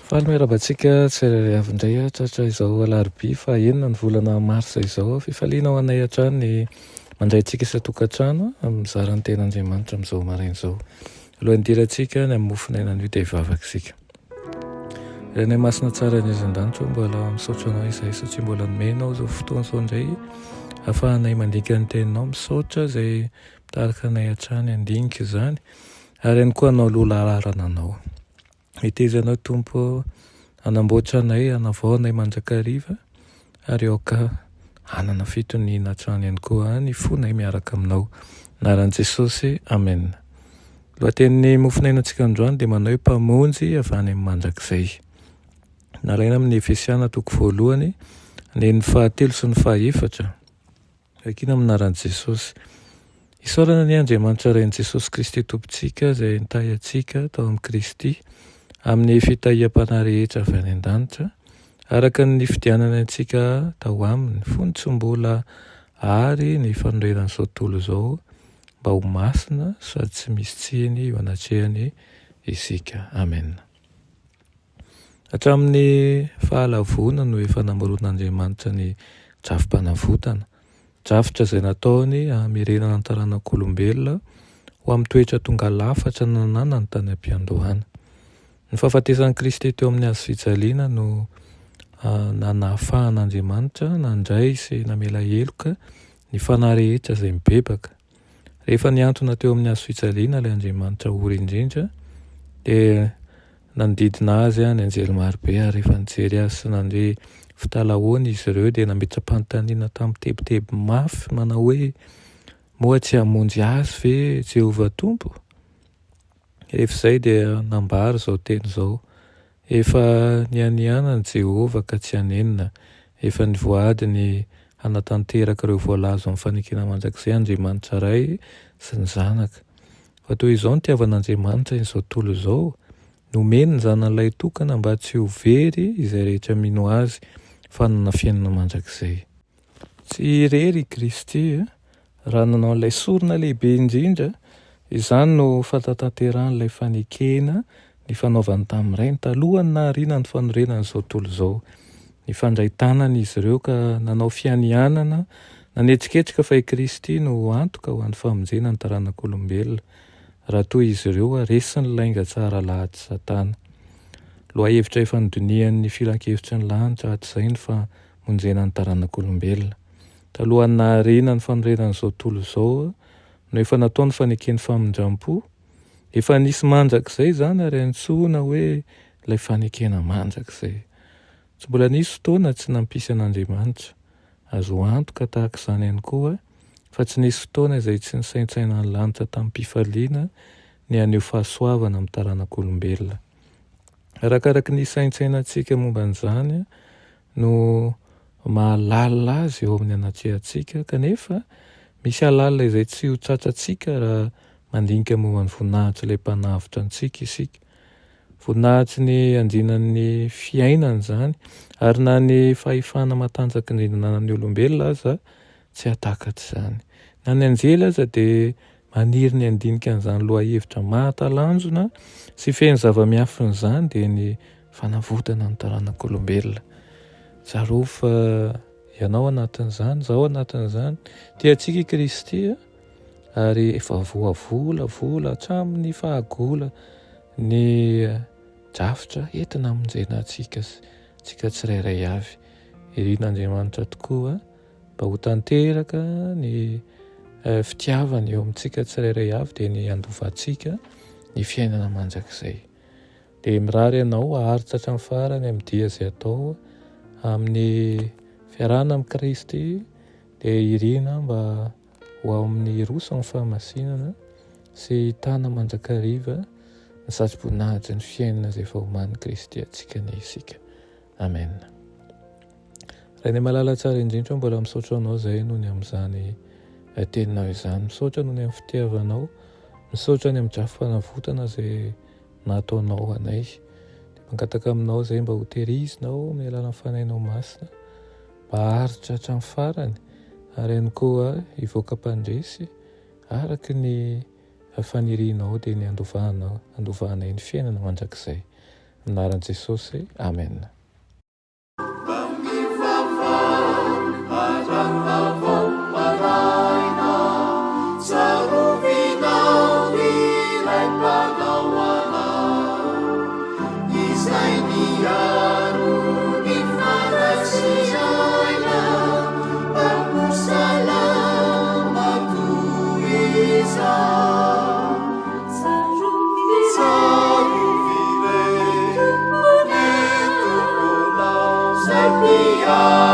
Faly miarabantsika tsirairay avy indray tratra izao alarobia fa enina ny volana marsa izao fifaliana ho anay hatrany ny mandray antsika isa-tokantrano amin'izarany ten'Andriamanitra amin'izao maraina izao. Alohan'ny dirantsika ny amin'ny mofinainany io dia hivavaka isika. Iranay masina tsara ny isan'andro mbola misaotra anao izay satria mbola nomenao izao fotoana izao indray ahafahanay mandika ny teninao misaotra izay mitarika anay hatrany andinika izany ary ihany koa anao lohalarana anao. Hitezanao Tompo hanamboatra anay, hanavaonay mandrakariva ary aoka hanana fitoniana hatrany ihany koa ny fonay miaraka aminao. Anaran'i Jesosy, amen. Lohatenin'ny mofinainantsika androany dia manao hoe mpamonjy avy any amin'ny mandrakizay. Nalaina amin'ny Efesiana toko voalohany, ny fahatelo sy ny fahaefatra. Vakina amin'ny anaran'i Jesosy. Isaorana ny Andriamanitra iray Jesosy Kristy Tompontsika izay nitahy antsika tao amin'ny Kristy amin'ny fitahiam-panahy rehetra avy any an-danitra araka ny fidianana antsika tao aminy fony tsy mbola ary ny fanorenan'izao tontolo izao mba ho masina sady tsy misy tsiny eo anatrehany isika. Amen. Hatramin'ny fahalavona no efa namoron'Andriamanitra ny drafim-panavotana, drafitra izay nataony hamirenana ny taranak'olombelona ho amin'ny toetra tonga lafatra nanana ny tany am-piandohana. Ny fahafatesan'i Kristy teo amin'ny hazofijaliana no nanafahan'Andriamanitra nandray sy namela heloka ny fanahy rehetra izay mibebaka. Rehefa niantona teo amin'ny hazofijaliana ilay Andriamanitra ory indrindra dia nanodidina azy ny anjely marobe ary rehefa nijery azy sy nandeha fitalahoana izy ireo dia nametra-panontaniana tamin'ny tebotebo mafy manao hoe moa tsy hamonjy azy ve Jehovah Tompo? Rehefa izay dia nambara izao teny izao: efa nianiana ny Jehovah ka tsy hanenina, efa nivoady ny hanatanteraka ireo voalazo amin'ny fanekena mandrakizay Andriamanitra iray sy ny zanaka. Fa toy izao ny tiavan'Andriamanitra izao tontolo izao, nomeny ny zanan'ilay tokana mba tsy ho very izay rehetra mino azy fa hanana fiainana mandrakizay. Tsy irery Kristy raha nanao an'ilay sorona lehibe indrindra, izany no fantatanteran'ilay fanekena ny fanaovany tamin'iray ny talohany nahariana ny fanorenana izao tontolo izao. Ny fandray tanana izy ireo ka nanao fianianana, nanetsiketsika fa i Kristy no antoka ho an'ny famonjena ny taranak'olombelona. Raha toy izy ireo resy ny lainga tsara lahatra Satana. Loha-hevitra efa nodinian'ny filan-kevitry ny lanitra hatrizay ny famonjena ny taranak'olombelona. Talohan'ny nahariana ny fanorenana izao tontolo izao no efa nataony faneken'ny famindram-po, efa nisy mandrakizay izany ary antsoina hoe ilay fanekena mandrakizay. Tsy mbola nisy fotoana tsy nampisy an'Andriamanitra, azo antoka tahaka izany ihany koa fa tsy nisy fotoana izay tsy nisaintsaina ny lanitra tamin'ny mpifaliana ny haneho fahasoavana amin'ny taranak'olombelona. Arakaraka ny saintsainantsika momba an'izany no mahalalina azy eo amin'ny anatrehantsika kanefa misy alalina izay tsy ho tratrantsika raha mandinika momba ny voninahitry ilay mpanavitra antsika isika. Voninahitry ny andinan'ny fiainana izany ary na ny fahefana matanjaka indrindra nanan'ny olombelona aza tsy hatakatrizany. Na ny anjely aza dia maniry ny andinika an'izany loha-hevitra mahatalanjona sy feno zava-miafin'izany dia ny fanavotana ny taranak'olombelona. Tsaro fa ianao anatin'izany, zaho anatin'izany, tiantsika i Kristy ary efa voavola hatramin'ny fahagola ny drafitra entina hamonjena antsika tsirairay avy. Irian'Andriamanitra tokoa mba ho tanteraka ny fitiavany eo amintsika tsirairay avy dia ny andovantsika ny fiainana mandrakizay. Dia mirary ianao aharitra hatramin'ny farany amin'ny dia izay atao amin'ny fiarahana amin'ny Kristy dia irina mba ho ao amin'ny rosa ny fahamasinana sy tana mandrakariva ny satroboninahitry ny fiainana izay efa omanin'i Kristy antsika ny isika. Amen. Raha ny malala tsara indrindra mbola misaotra anao izay noho ny amin'izany teninao izany. Misaotra noho ny amin'ny fitiavanao, misaotra ny amin'ny drafim-panavotana izay nataonao anay. Dia mangataka aminao izay mba ho tehirizinao amin'ny alalan'ny fanahinao masina, maharitra hatramin'ny farany, ary ihany koa hivoaka mpandresy araky ny fanirianao dia ny andovana ny fiainana mandrakizay. Anaran'i Jesosy, amen. Savior.